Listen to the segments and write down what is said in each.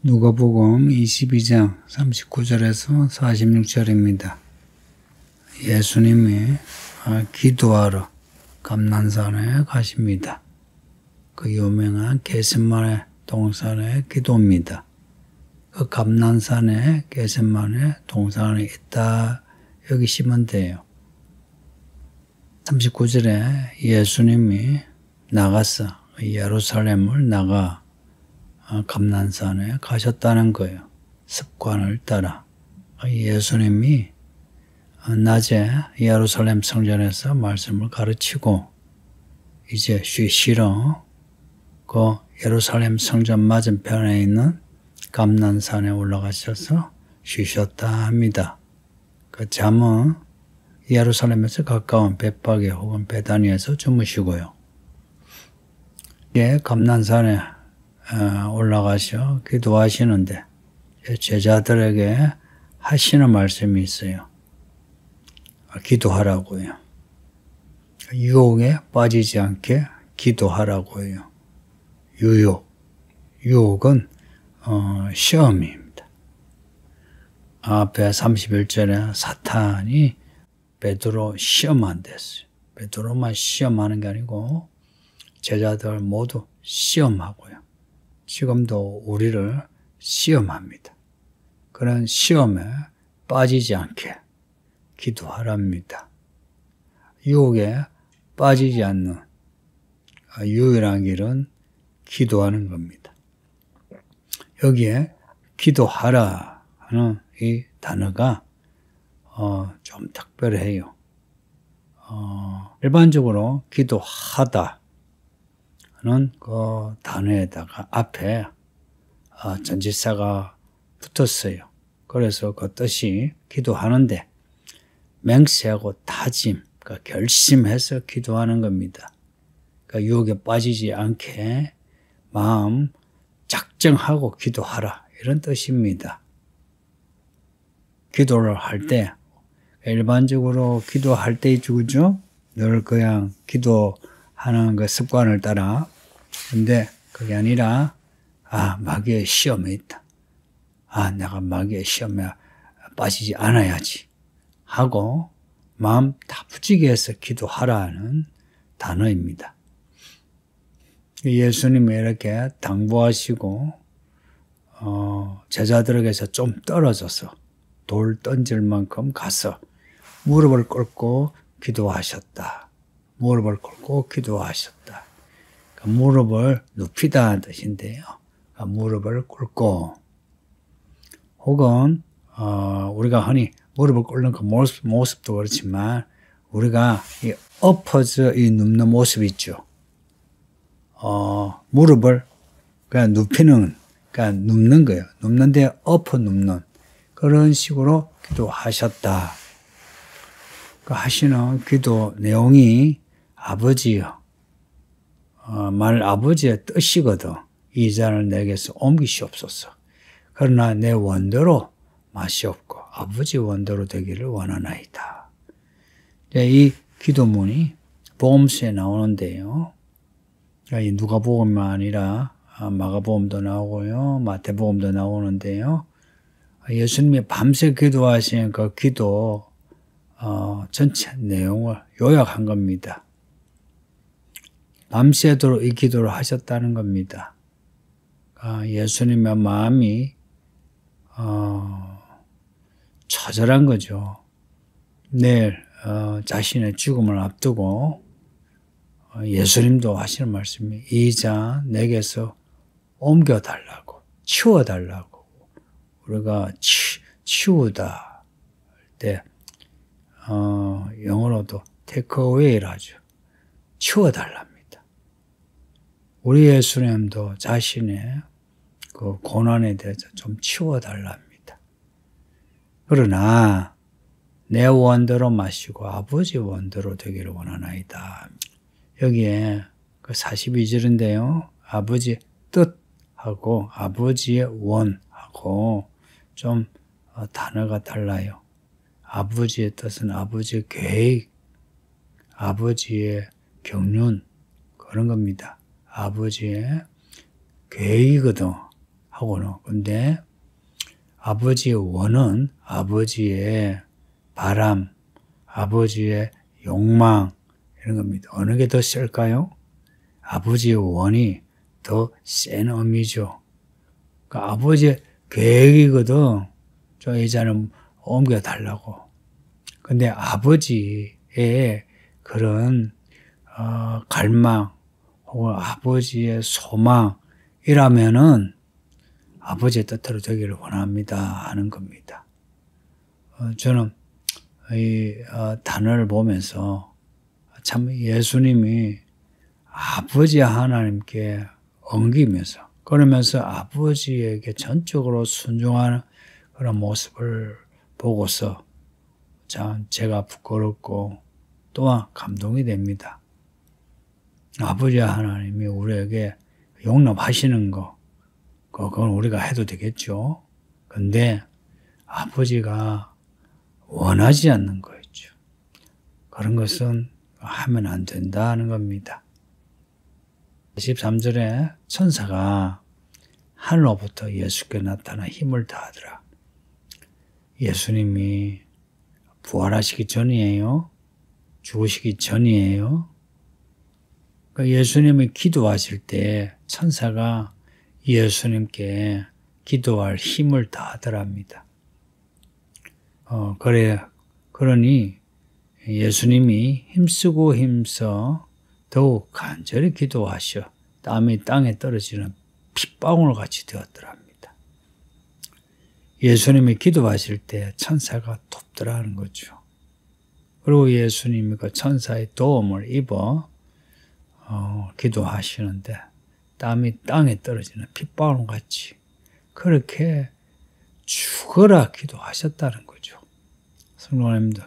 누가복음 22장 39절에서 46절입니다. 예수님이 기도하러 감난산에 가십니다. 그 유명한 겟세마네 동산의 기도입니다. 그 감난산에 겟세마네 동산이 있다 여기시면 돼요. 39절에 예수님이 나가서 예루살렘을 나가 감난산에 가셨다는 거예요. 습관을 따라. 예수님이 낮에 예루살렘 성전에서 말씀을 가르치고 이제 쉬시러 그 예루살렘 성전 맞은편에 있는 감난산에 올라가셔서 쉬셨다 합니다. 그 잠은 예루살렘에서 가까운 벳파게 혹은 베다니에서 주무시고요. 예, 감난산에 올라가셔 기도하시는데 제자들에게 하시는 말씀이 있어요. 기도하라고요. 유혹에 빠지지 않게 기도하라고요. 유혹은 시험입니다. 앞에 31절에 사탄이 베드로 시험한댔어요. 베드로만 시험하는 게 아니고 제자들 모두 시험하고요. 지금도 우리를 시험합니다. 그런 시험에 빠지지 않게 기도하랍니다. 유혹에 빠지지 않는 유일한 길은 기도하는 겁니다. 여기에 기도하라 하는 이 단어가 좀 특별해요. 일반적으로 기도하다 는 그 단어에다가 앞에 전치사가 붙었어요. 그래서 그 뜻이 기도하는데 맹세하고 다짐, 그러니까 결심해서 기도하는 겁니다. 그러니까 유혹에 빠지지 않게 마음 작정하고 기도하라 이런 뜻입니다. 기도를 할 때 일반적으로 기도할 때 있죠, 그죠? 늘 그냥 기도하는 그 습관을 따라. 근데 그게 아니라 마귀의 시험에 있다. 내가 마귀의 시험에 빠지지 않아야지 하고 마음 다부지게 해서 기도하라는 단어입니다. 예수님이 이렇게 당부하시고 제자들에게서 좀 떨어져서 돌 던질 만큼 가서 무릎을 꿇고 기도하셨다. 무릎을 꿇고 기도하셨다. 무릎을 눕히다는 뜻인데요. 무릎을 꿇고 혹은 우리가 흔히 무릎을 꿇는 그 모습도 그렇지만 우리가 이 엎어져 눕는 모습 있죠. 무릎을 그냥 눕히는, 그러니까 눕는 거예요. 눕는데 엎어 눕는 그런 식으로 기도하셨다. 그 하시는 기도 내용이 아버지여, 말 아버지의 뜻이거든. 이 잔을 내게서 옮기시옵소서. 그러나 내 원대로 마시옵고 아버지 원대로 되기를 원하나이다. 이 기도문이 복음서에 나오는데요. 이 누가복음만 아니라 마가복음도 나오고요, 마태복음도 나오는데요. 예수님이 밤새 기도하신 그 기도 전체 내용을 요약한 겁니다. 밤새도록 이 기도를 하셨다는 겁니다. 예수님의 마음이 처절한 거죠. 내일 자신의 죽음을 앞두고 예수님도 하시는 말씀이 이 잔 내게서 옮겨달라고, 치워달라고. 우리가 치우다 할 때 영어로도 take away를 하죠. 치워달랍니다. 우리 예수님도 자신의 그 고난에 대해서 좀 치워달랍니다. 그러나 내 원대로 마시고 아버지 원대로 되기를 원하나이다. 여기에 그 42절인데요. 아버지 뜻하고 아버지의 원하고 좀 단어가 달라요. 아버지의 뜻은 아버지의 계획, 아버지의 경륜 그런 겁니다. 아버지의 계획이거든. 하고는. 근데 아버지의 원은 아버지의 바람, 아버지의 욕망 이런 겁니다. 어느 게 더 셀까요? 아버지의 원이 더 센 의미죠. 그러니까 아버지의 계획이거든. 저 여자는 옮겨달라고. 근데 아버지의 그런 갈망 혹은 아버지의 소망이라면은 아버지의 뜻대로 되기를 원합니다 하는 겁니다. 저는 이 단어를 보면서 참 예수님이 아버지 하나님께 엉기면서 그러면서 아버지에게 전적으로 순종하는 그런 모습을 보고서 참 제가 부끄럽고 또한 감동이 됩니다. 아버지 하나님이 우리에게 용납하시는 거 그건 우리가 해도 되겠죠. 근데 아버지가 원하지 않는 거 있죠. 그런 것은 하면 안 된다는 겁니다. 13절에 천사가 하늘로부터 예수께 나타나 힘을 다하더라. 예수님이 부활하시기 전이에요? 죽으시기 전이에요? 그러니까 예수님이 기도하실 때 천사가 예수님께 기도할 힘을 다하더랍니다. 그러니 예수님이 힘쓰고 힘써 더욱 간절히 기도하셔 땀이 땅에 떨어지는 핏방울 같이 되었더랍니다. 예수님이 기도하실 때 천사가 돕더라는 거죠. 그리고 예수님이 그 천사의 도움을 입어 기도하시는데 땀이 땅에 떨어지는 핏방울 같이 그렇게 죽어라 기도하셨다는 거죠. 성도님들,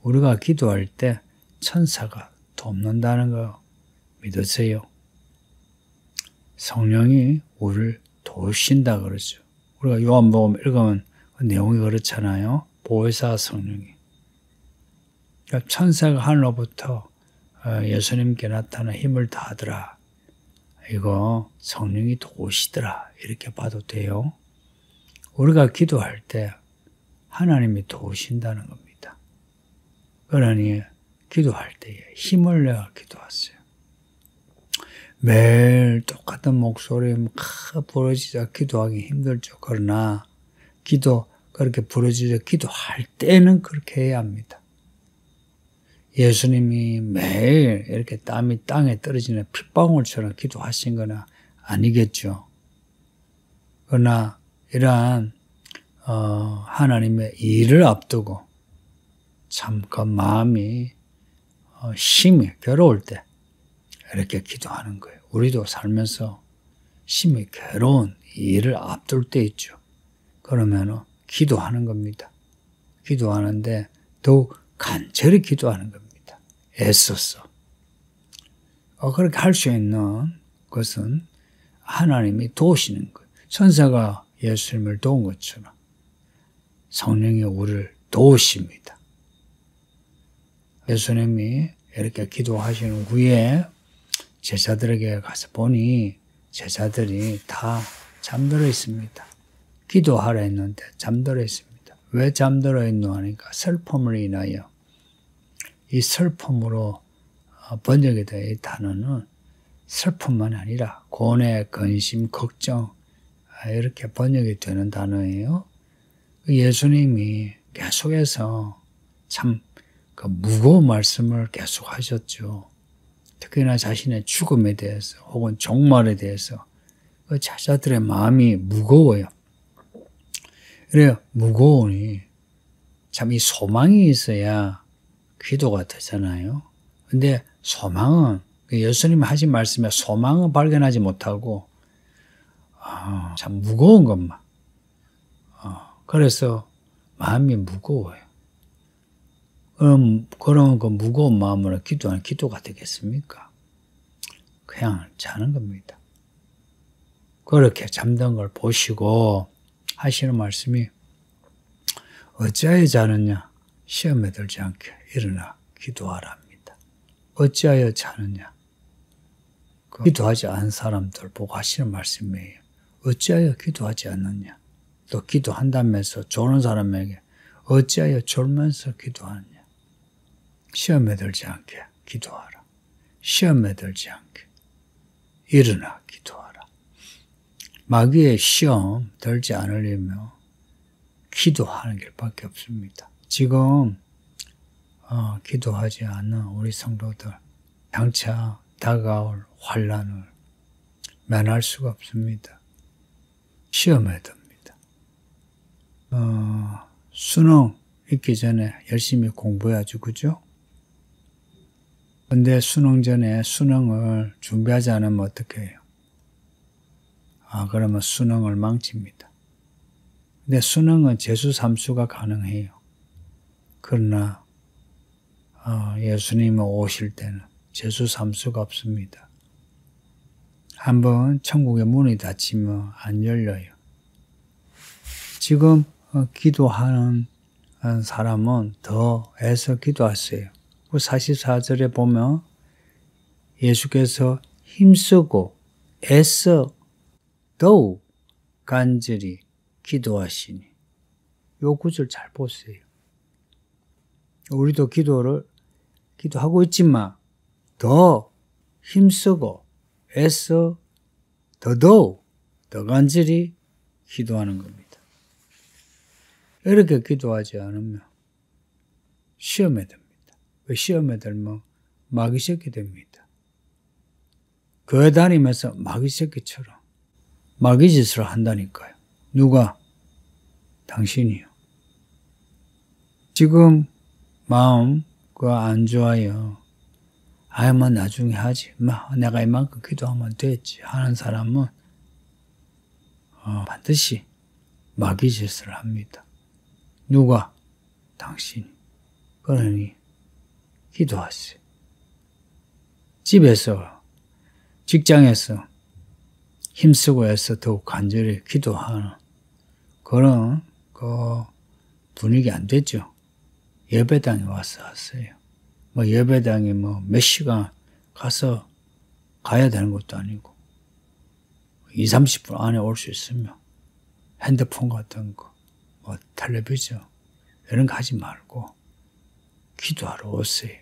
우리가 기도할 때 천사가 돕는다는 거 믿으세요? 성령이 우리를 도우신다 그러죠. 우리가 요한복음 읽으면 그 내용이 그렇잖아요. 보혜사 성령이. 그러니까 천사가 하늘로부터 예수님께 나타나 힘을 다하더라. 이거 성령이 도우시더라. 이렇게 봐도 돼요. 우리가 기도할 때 하나님이 도우신다는 겁니다. 그러니 기도할 때에 힘을 내어 기도하세요. 매일 똑같은 목소리에 막 부르짖어 기도하기 힘들죠. 그러나 그렇게 부르짖어 기도할 때는 그렇게 해야 합니다. 예수님이 매일 이렇게 땀이 땅에 떨어지는 핏방울처럼 기도하신 건 아니겠죠. 그러나 이러한 하나님의 일을 앞두고 참 그 마음이 심히 괴로울 때 이렇게 기도하는 거예요. 우리도 살면서 심히 괴로운 일을 앞둘 때 있죠. 그러면 기도하는 겁니다. 기도하는데 더욱 간절히 기도하는 겁니다. 애써서. 그렇게 할 수 있는 것은 하나님이 도우시는 거예요. 천사가 예수님을 도운 것처럼 성령이 우리를 도우십니다. 예수님이 이렇게 기도하시는 후에 제자들에게 가서 보니 제자들이 다 잠들어 있습니다. 기도하라 했는데 잠들어 있습니다. 왜 잠들어 있노 하니까 슬픔을 인하여. 이 슬픔으로 번역이 된 이 단어는 슬픔만 아니라 고뇌, 근심, 걱정 이렇게 번역이 되는 단어예요. 예수님이 계속해서 참 그 무거운 말씀을 계속 하셨죠. 특히나 자신의 죽음에 대해서 혹은 종말에 대해서 그 제자들의 마음이 무거워요. 그래요. 무거우니 참 이 소망이 있어야 기도가 되잖아요. 근데 소망은 예수님이 하신 말씀에 소망은 발견하지 못하고 참 무거운 것만. 그래서 마음이 무거워요. 그럼 그 무거운 마음으로 기도하는 기도가 되겠습니까? 그냥 자는 겁니다. 그렇게 잠든 걸 보시고 하시는 말씀이 어찌하여 자느냐? 시험에 들지 않게 일어나 기도하라 합니다. 어찌하여 자느냐? 기도하지 않은 사람들 보고 하시는 말씀이에요. 어찌하여 기도하지 않느냐. 또 기도한다면서 졸은 사람에게 어찌하여 졸면서 기도하느냐. 시험에 들지 않게 기도하라. 시험에 들지 않게 일어나 기도하라. 마귀의 시험 들지 않으려면 기도하는 길밖에 없습니다. 지금 기도하지 않는 우리 성도들 장차 다가올 환난을 면할 수가 없습니다. 시험에 듭니다. 수능 있기 전에 열심히 공부해야죠. 그죠? 근데 수능 전에 수능을 준비하지 않으면 어떻게 해요? 그러면 수능을 망칩니다. 근데 수능은 재수 삼수가 가능해요. 그러나 예수님이 오실 때는 재수 삼수가 없습니다. 한번 천국의 문이 닫히면 안 열려요. 지금 기도하는 사람은 더 애써 기도하세요. 44절에 보면 예수께서 힘쓰고 애써 더욱 간절히 기도하시니, 요 구절 잘 보세요. 우리도 기도하고 있지만 더 힘쓰고 애써 더더욱 더 간절히 기도하는 겁니다. 이렇게 기도하지 않으면 시험에 듭니다. 왜 시험에 들면 마귀 새끼 됩니다. 교회 다니면서 마귀 새끼처럼 마귀 짓을 한다니까요. 누가? 당신이요. 지금 마음 안 좋아요. 뭐 나중에 하지. 내가 이만큼 기도하면 됐지 하는 사람은 반드시 마귀 짓을 합니다. 누가? 당신이. 그러니 기도하세요. 집에서, 직장에서 힘쓰고 해서 더욱 간절히 기도하는 그런 분위기 안 되죠. 예배당에 와서 하세요. 예배당에 몇 시간 가야 되는 것도 아니고 2, 30분 안에 올 수 있으면 핸드폰 같은 거, 텔레비전 이런 거 하지 말고 기도하러 오세요.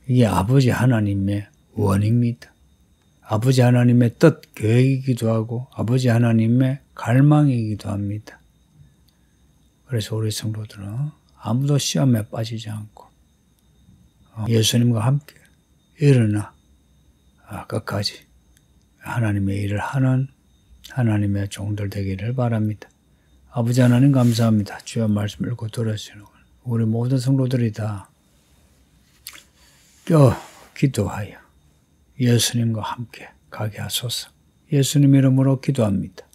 이게 아버지 하나님의 원입니다. 아버지 하나님의 뜻, 계획이기도 하고 아버지 하나님의 갈망이기도 합니다. 그래서 우리 성도들은 아무도 시험에 빠지지 않고 예수님과 함께 일어나 끝까지 하나님의 일을 하는 하나님의 종들 되기를 바랍니다. 아버지 하나님 감사합니다. 주의 말씀 읽고 들으시는 우리 모든 성도들이 다 기도하여 예수님과 함께 가게 하소서. 예수님 이름으로 기도합니다.